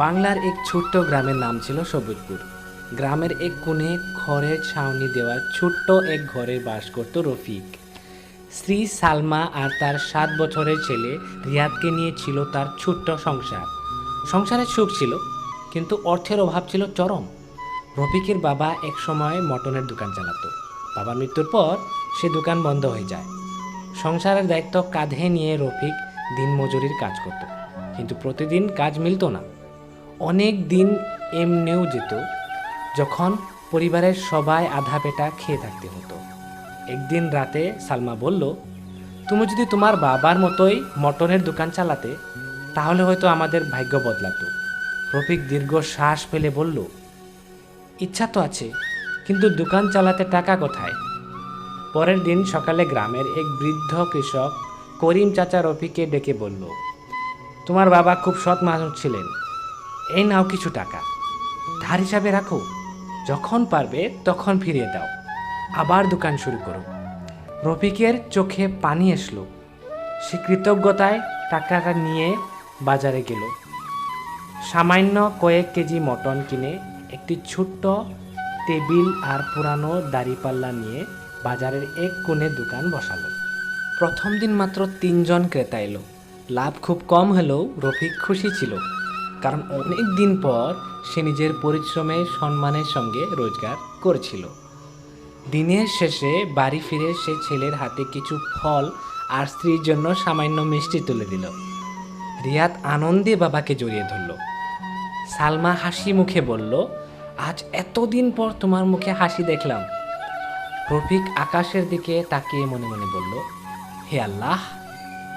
বাংলার এক ছোট্ট গ্রামের নাম ছিল সবুজপুর। গ্রামের এক কোণে খড়ের ছাউনি দেওয়া ছোট্ট এক ঘরে বাস করত রফিক। স্ত্রী সালমা আর তার 7 বছরের ছেলে রিয়াদকে নিয়ে ছিল তার ছোট্ট সংসার। সংসারের সুখ ছিল, কিন্তু অর্থের অভাব ছিল চরম। রফিকের বাবা এক সময় মটনের দোকান চালাতো। বাবার মৃত্যুর পর সে দোকান বন্ধ হয়ে যায়। সংসারের দায়িত্ব কাঁধে নিয়ে রফিক দিনমজুরির কাজ করত, কিন্তু প্রতিদিন কাজ মিলত না। অনেক দিন এমনিও যেত যখন পরিবারের সবাই আধা পেটা খেয়ে থাকতে হতো। একদিন রাতে সালমা বলল, তুমি যদি তোমার বাবার মতোই মটনের দোকান চালাতে, তাহলে হয়তো আমাদের ভাগ্য বদলাতো। রফিক দীর্ঘ শ্বাস ফেলে বলল, ইচ্ছা তো আছে, কিন্তু দোকান চালাতে টাকা কোথায়? পরের দিন সকালে গ্রামের এক বৃদ্ধ কৃষক করিম চাচা রফিককে ডেকে বলল, তোমার বাবা খুব সৎ মানুষ ছিলেন, এই নাও কিছু টাকা, ধার হিসাবে রাখো, যখন পারবে তখন ফিরিয়ে দাও, আবার দোকান শুরু করো। রফিকের চোখে পানি এসলো। সে কৃতজ্ঞতায় টাকাটা নিয়ে বাজারে গেল। সামান্য কয়েক কেজি মটন কিনে একটি ছোট্ট টেবিল আর পুরানো দাড়িপাল্লা নিয়ে বাজারের এক কোণে দোকান বসালো। প্রথম দিন মাত্র 3 জন ক্রেতা এলো। লাভ খুব কম হলেও রফিক খুশি ছিল, কারণ অনেক দিন পর সে নিজের পরিশ্রমে সম্মানের সঙ্গে রোজগার করেছিল। দিনের শেষে বাড়ি ফিরে সে ছেলের হাতে কিছু ফল আর স্ত্রীর জন্য সামান্য মিষ্টি তুলে দিল। রিয়াদ আনন্দে বাবাকে জড়িয়ে ধরল। সালমা হাসি মুখে বলল, আজ এতদিন পর তোমার মুখে হাসি দেখলাম। রফিক আকাশের দিকে তাকিয়ে মনে মনে বলল, হে আল্লাহ,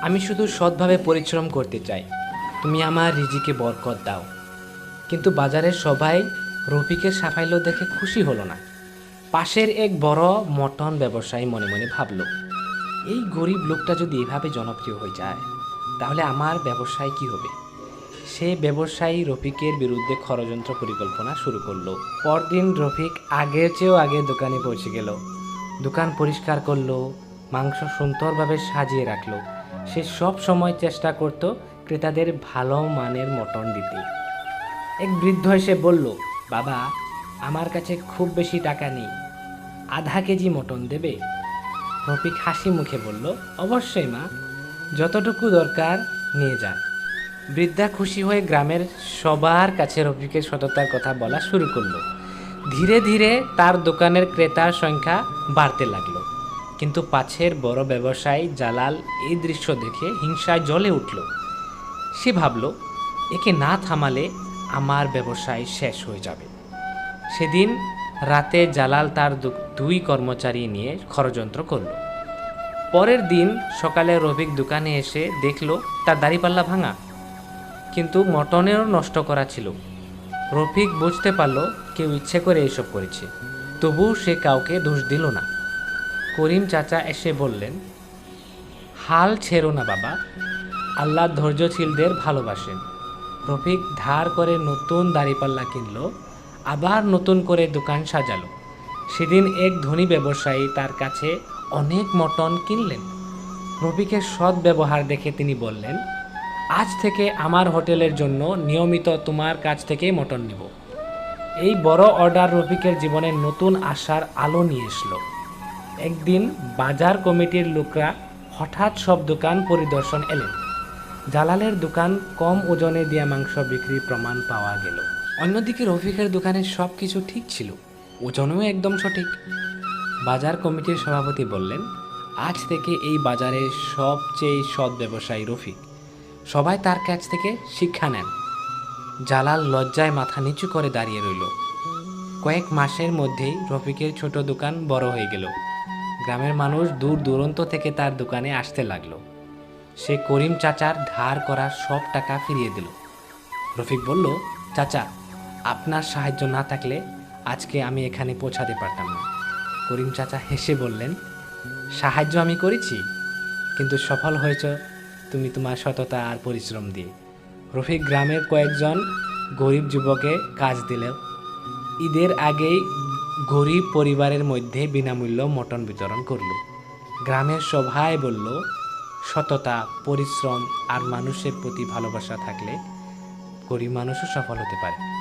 আমি শুধু সৎভাবে পরিশ্রম করতে চাই, তুমি আমার রিজিকে বরকত দাও। কিন্তু বাজারের সবাই রফিকের সাফল্য দেখে খুশি হলো না। পাশের এক বড় মটন ব্যবসায়ী মনে মনে ভাবল, এই গরিব লোকটা যদি এভাবে জনপ্রিয় হয়ে যায়, তাহলে আমার ব্যবসায় কি হবে? সে ব্যবসায়ী রফিকের বিরুদ্ধে ষড়যন্ত্র পরিকল্পনা শুরু করলো। পরদিন রফিক আগের চেয়েও আগে দোকানে পৌঁছে গেল। দোকান পরিষ্কার করলো, মাংস সুন্দরভাবে সাজিয়ে রাখলো। সে সব সময় চেষ্টা করত ক্রেতাদের ভালো মানের মটন দিতে। এক বৃদ্ধ এসে বলল, বাবা, আমার কাছে খুব বেশি টাকা নেই, আধা কেজি মটন দেবে? রফিক হাসি মুখে বলল, অবশ্যই মা, যতটুকু দরকার নিয়ে যান। বৃদ্ধা খুশি হয়ে গ্রামের সবার কাছে রফিকের সততার কথা বলা শুরু করলো। ধীরে ধীরে তার দোকানের ক্রেতার সংখ্যা বাড়তে লাগলো। কিন্তু পাশের বড় ব্যবসায়ী জালাল এই দৃশ্য দেখে হিংসায় জ্বলে উঠল। সে ভাবল, একে না থামালে আমার ব্যবসায় শেষ হয়ে যাবে। সেদিন রাতে জালাল তার 2 কর্মচারী নিয়ে ষড়যন্ত্র করল। পরের দিন সকালে রফিক দোকানে এসে দেখল তার দাড়িপাল্লা ভাঙা, কিন্তু মটনেরও নষ্ট করা ছিল। রফিক বুঝতে পারল কেউ ইচ্ছে করে এসব করেছে, তবু সে কাউকে দোষ দিল না। করিম চাচা এসে বললেন, হাল ছেড়ো না বাবা, আল্লাহ ধৈর্যশীলদের ভালোবাসেন। রফিক ধার করে নতুন দাড়িপাল্লা কিনল, আবার নতুন করে দোকান সাজালো। সেদিন এক ধনী ব্যবসায়ী তার কাছে অনেক মটন কিনলেন। রফিকের সৎ ব্যবহার দেখে তিনি বললেন, আজ থেকে আমার হোটেলের জন্য নিয়মিত তোমার কাছ থেকেই মটন নেব। এই বড় অর্ডার রফিকের জীবনে নতুন আশার আলো নিয়ে এসলো। একদিন বাজার কমিটির লোকরা হঠাৎ সব দোকান পরিদর্শন এলেন। জালালের দোকান কম ওজনে দেয়া মাংস বিক্রির প্রমাণ পাওয়া গেল। অন্যদিকে রফিকের দোকানে সব কিছু ঠিক ছিল, ওজনেও একদম সঠিক। বাজার কমিটির সভাপতি বললেন, আজ থেকে এই বাজারের সবচেয়ে সৎ ব্যবসায়ী রফিক, সবাই তার কাছ থেকে শিক্ষা নেন। জালাল লজ্জায় মাথা নিচু করে দাঁড়িয়ে রইল। কয়েক মাসের মধ্যেই রফিকের ছোট দোকান বড় হয়ে গেল। গ্রামের মানুষ দূর দূরান্ত থেকে তার দোকানে আসতে লাগলো। সে করিম চাচার ধার করা সব টাকা ফিরিয়ে দিল। রফিক বলল, চাচা, আপনার সাহায্য না থাকলে আজকে আমি এখানে পৌঁছাতে পারতাম না। করিম চাচা হেসে বললেন, সাহায্য আমি করেছি, কিন্তু সফল হয়েছ তুমি তোমার সততা আর পরিশ্রম দিয়ে। রফিক গ্রামের কয়েকজন গরিব যুবকে কাজ দিল। ঈদের আগেই গরিব পরিবারের মধ্যে বিনামূল্য মটন বিতরণ করল। গ্রামের সবাই বলল, সততা, পরিশ্রম আর মানুষের প্রতি ভালোবাসা থাকলে গরিব মানুষও সফল হতে পারে।